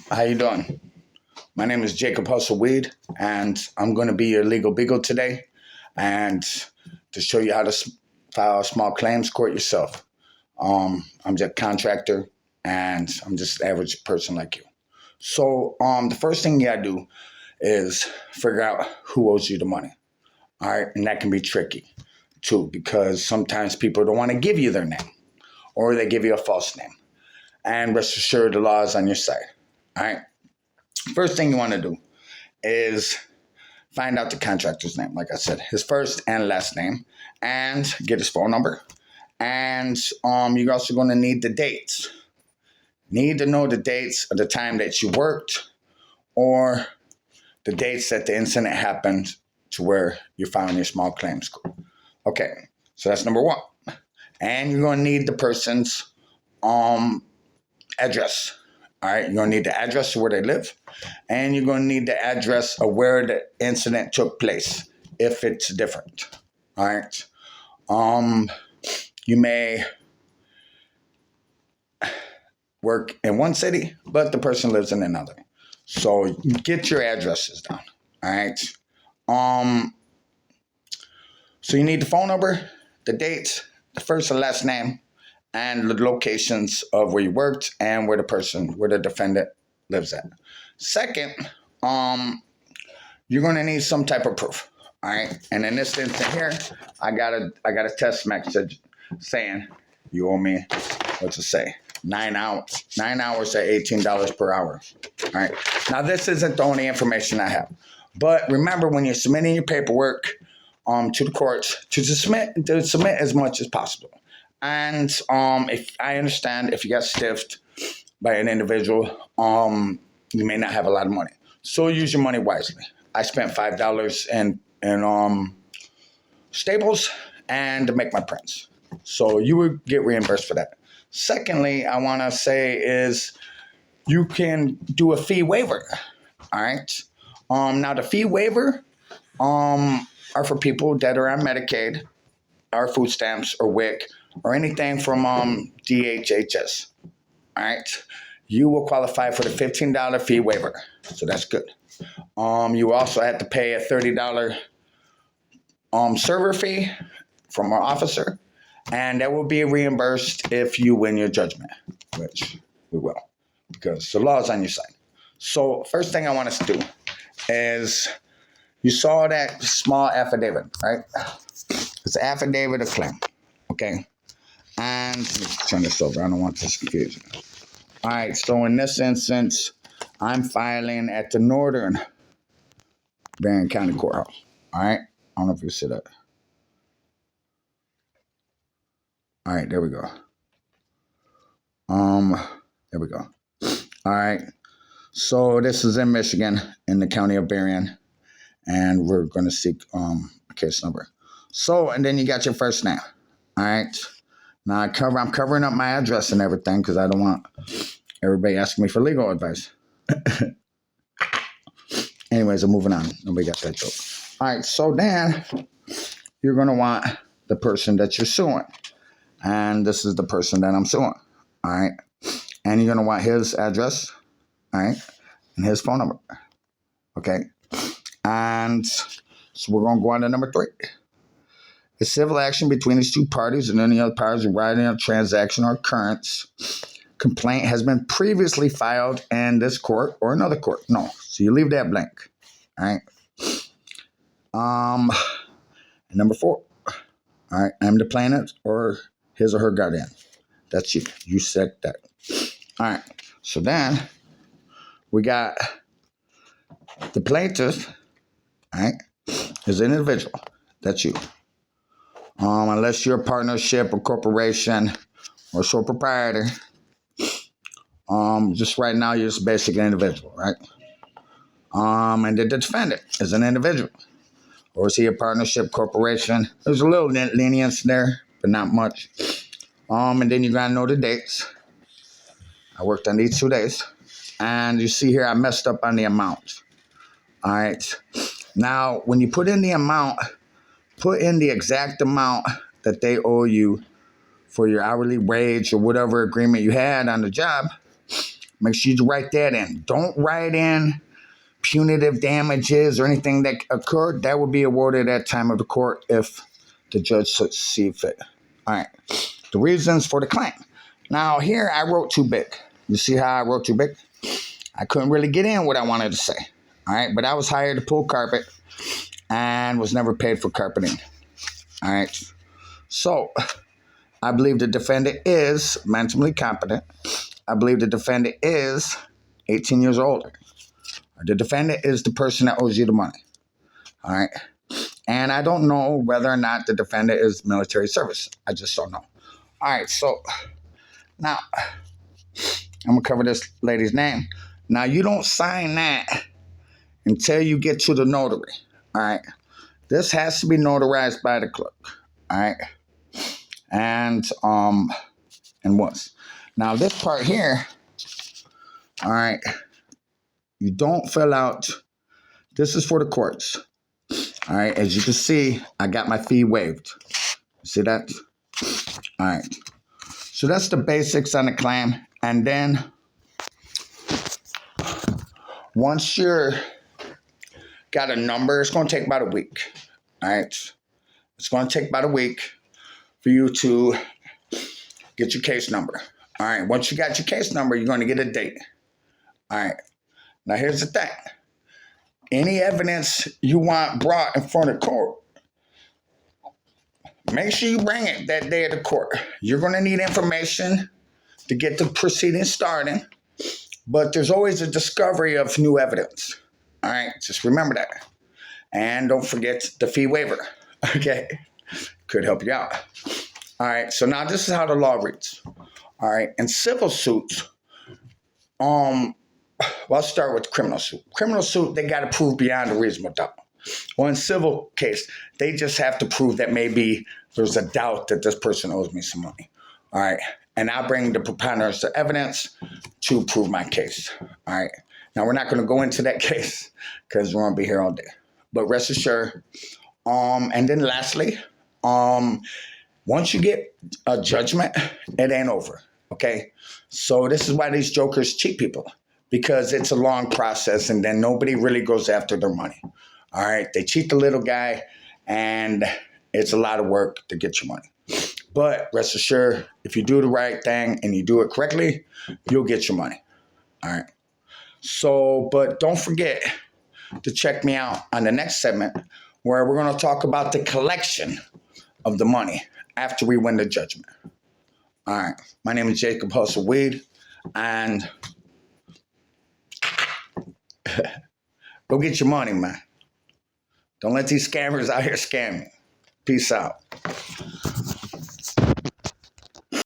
How you doing? My name is Jacob Hustle Weed, and I'm going to be your legal beagle today, and to show you how to file a small claims court yourself. I'm just a contractor, and I'm just an average person like you. So, the first thing you gotta do is figure out who owes you the money. All right, and that can be tricky too, because sometimes people don't want to give you their name, or they give you a false name. And rest assured, the law is on your side. All right. First thing you want to do is find out the contractor's name. Like I said, his first and last name, and get his phone number. And you're also going to need the dates. Need to know the dates of the time that you worked, or the dates that the incident happened to where you're filing your small claims court. Okay, so that's number one. And you're going to need the person's address. All right, you're going to need the address of where they live, and you're going to need the address of where the incident took place, if it's different. All right. You may work in one city, but the person lives in another. So get your addresses down. All right. So you need the phone number, the dates, the first and last name, and the locations of where you worked and where the defendant lives at. Second, you're going to need some type of proof. All right. And in this instance here, I got a text message saying you owe me, what's it say? 9 hours. 9 hours at $18 per hour. All right. Now, this isn't the only information I have. But remember, when you're submitting your paperwork to the courts, to submit as much as possible. And if I understand, if you got stiffed by an individual, you may not have a lot of money. So use your money wisely. I spent $5 in Staples and to make my prints. So you would get reimbursed for that. Secondly, I want to say is you can do a fee waiver. All right. Now the fee waiver are for people that are on Medicaid, or food stamps, or WIC, or anything from DHHS. All right. You will qualify for the $15 fee waiver. So that's good. You also have to pay a $30 server fee from our officer, and that will be reimbursed if you win your judgment, which we will, because the law is on your side. So first thing I want us to do is, you saw that small affidavit, right? It's an affidavit of claim, okay? And let me turn this over. I don't want this confusing. All right, so in this instance, I'm filing at the Northern Marion County Courthouse. All right, I don't know if you see that. All right, there we go. There we go. All right, so this is in Michigan, in the county of Berrien, and we're going to seek a case number. So, and then you got your first name. All right. Now I'm covering up my address and everything because I don't want everybody asking me for legal advice. Anyways, I'm moving on. Nobody got that joke. All right. So then you're going to want the person that you're suing. And this is the person that I'm suing. All right. And you're going to want his address. All right. And his phone number. Okay. And so we're going to go on to number 3. A civil action between these two parties and any other parties regarding a transaction or occurrence. Complaint has been previously filed in this court or another court. No. So you leave that blank. All right. And number 4. All right. I'm the plaintiff or his or her guardian. That's you. You said that. All right. So then we got the plaintiff, all right, is an individual. That's you. Unless you're a partnership or corporation or sole proprietor, just right now you're just basically an individual, right? And the defendant is an individual. Or is he a partnership, corporation? There's a little lenience there, but not much. And then you gotta know the dates. I worked on these 2 days. And you see here I messed up on the amount. All right. Now, when you put in the amount, put in the exact amount that they owe you for your hourly wage or whatever agreement you had on the job, make sure you write that in. Don't write in punitive damages or anything that occurred. That would be awarded at time of the court if the judge see fit. All right. The reasons for the claim. Now, here I wrote too big. You see how I wrote too big? I couldn't really get in what I wanted to say. All right. But I was hired to pull carpet and was never paid for carpeting. All right. So, I believe the defendant is mentally competent. I believe the defendant is 18 years or older. The defendant is the person that owes you the money. All right. And I don't know whether or not the defendant is military service. I just don't know. All right. So now I'm going to cover this lady's name. Now, you don't sign that until you get to the notary. All right. This has to be notarized by the clerk. All right. And once. Now, this part here, all right, you don't fill out. This is for the courts. All right. As you can see, I got my fee waived. See that? All right. So that's the basics on the claim. And then once you're got a number, it's going to take about a week. All right. It's going to take about a week for you to get your case number. All right. Once you got your case number, you're going to get a date. All right. Now, here's the thing. Any evidence you want brought in front of court, make sure you bring it that day at the court. You're going to need information to get the proceedings started, but there's always a discovery of new evidence. All right, just remember that. And don't forget the fee waiver, okay? Could help you out. All right, so now this is how the law reads. All right, in civil suits, well, I'll start with criminal suit. Criminal suit, they got to prove beyond a reasonable doubt. Well, in civil case, they just have to prove that maybe there's a doubt that this person owes me some money. All right. And I'll bring the preponderance of evidence to prove my case. All right. Now, we're not going to go into that case because we're going to be here all day. But rest assured. And then lastly, once you get a judgment, it ain't over. Okay. So this is why these jokers cheat people, because it's a long process and then nobody really goes after their money. All right. They cheat the little guy and it's a lot of work to get your money. But rest assured, if you do the right thing and you do it correctly, you'll get your money. All right. So, but don't forget to check me out on the next segment where we're going to talk about the collection of the money after we win the judgment. All right. My name is Jacob Hustle Weed, and go get your money, man. Don't let these scammers out here scam you. Peace out.